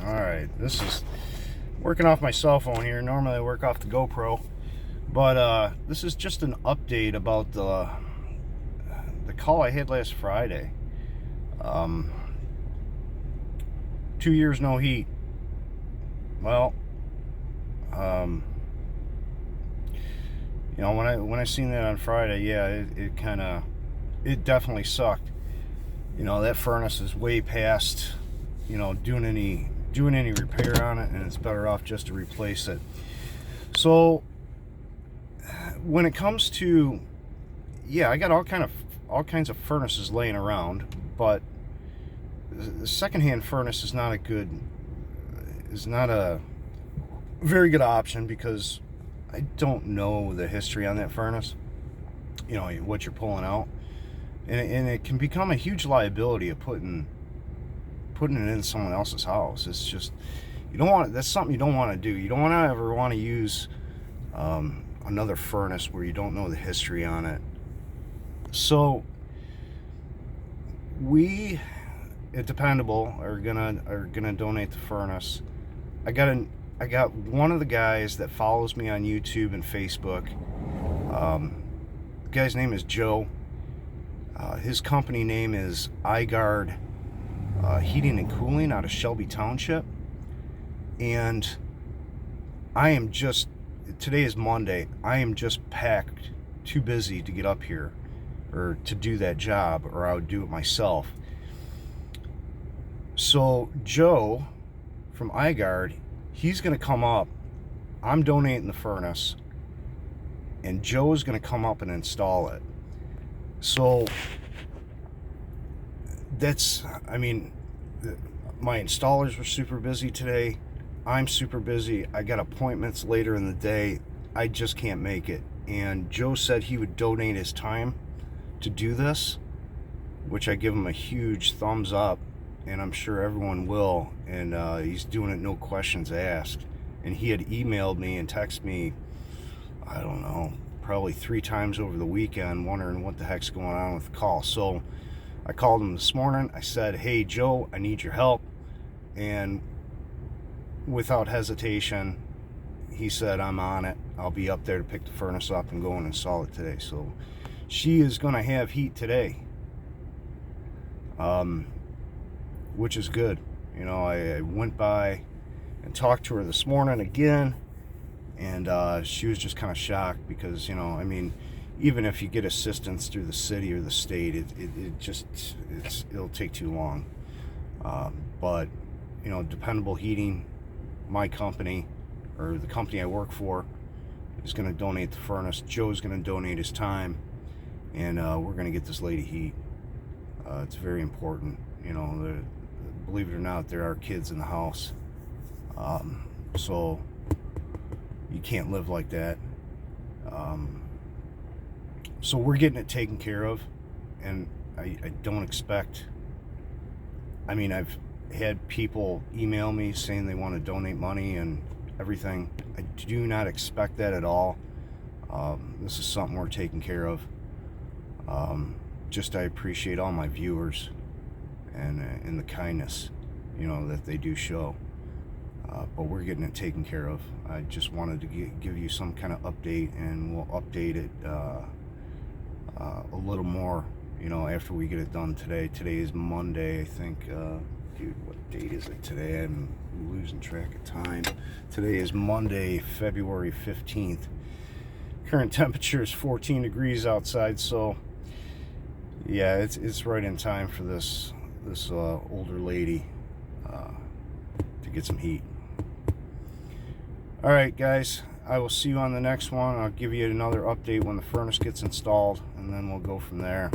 Alright, this is working off my cell phone here. Normally I work off the GoPro, but this is just an update about the call I had last Friday. 2 years no heat. Well, you know, when I seen that on Friday, yeah, it definitely sucked. You know, that furnace is way past, you know, doing any repair on it, and it's better off just to replace it. So when it comes to, yeah, I got all kinds of furnaces laying around, but the secondhand furnace is not a very good option, because I don't know the history on that furnace, you know, what you're pulling out, and it can become a huge liability of putting it in someone else's house. It's just, you don't want, that's something you don't want to do. You don't ever want to use another furnace where you don't know the history on it. So we at Dependable are gonna donate the furnace. I got one of the guys that follows me on YouTube and Facebook. The guy's name is Joe. His company name is iGuard Heating and Cooling out of Shelby Township. And I am just, today is Monday, I am just packed, too busy to get up here or to do that job, or I would do it myself. So Joe from iGuard, he's going to come up. I'm donating the furnace, and Joe's going to come up and install it. So that's, I mean, my installers were super busy today. I'm super busy. I got appointments later in the day. I just can't make it. And Joe said he would donate his time to do this, which I give him a huge thumbs up, and I'm sure everyone will. And he's doing it no questions asked. And he had emailed me and texted me, I don't know, probably 3 times over the weekend, wondering what the heck's going on with the call. So I called him this morning. I said, hey Joe, I need your help. And without hesitation, he said, I'm on it. I'll be up there to pick the furnace up and go and install it today. So she is going to have heat today, which is good. You know, I went by and talked to her this morning again, and she was just kind of shocked, because, you know, I mean, even if you get assistance through the city or the state, it'll take too long. But, you know, Dependable Heating, my company, or the company I work for, is going to donate the furnace. Joe's going to donate his time, and we're going to get this lady heat. It's very important. You know, believe it or not, there are kids in the house, so you can't live like that. So we're getting it taken care of, and I don't expect, I mean, I've had people email me saying they want to donate money and everything. I do not expect that at all. This is something we're taking care of. Just, I appreciate all my viewers and the kindness, you know, that they do show. But we're getting it taken care of. I just wanted to give you some kind of update, and we'll update it a little more, you know, after we get it done today. Today is Monday, I think. Dude, what date is it today? I'm losing track of time. Today is Monday, February 15th. Current temperature is 14 degrees outside, so yeah, it's right in time for this older lady to get some heat. All right, guys, I will see you on the next one. I'll give you another update when the furnace gets installed, and then we'll go from there.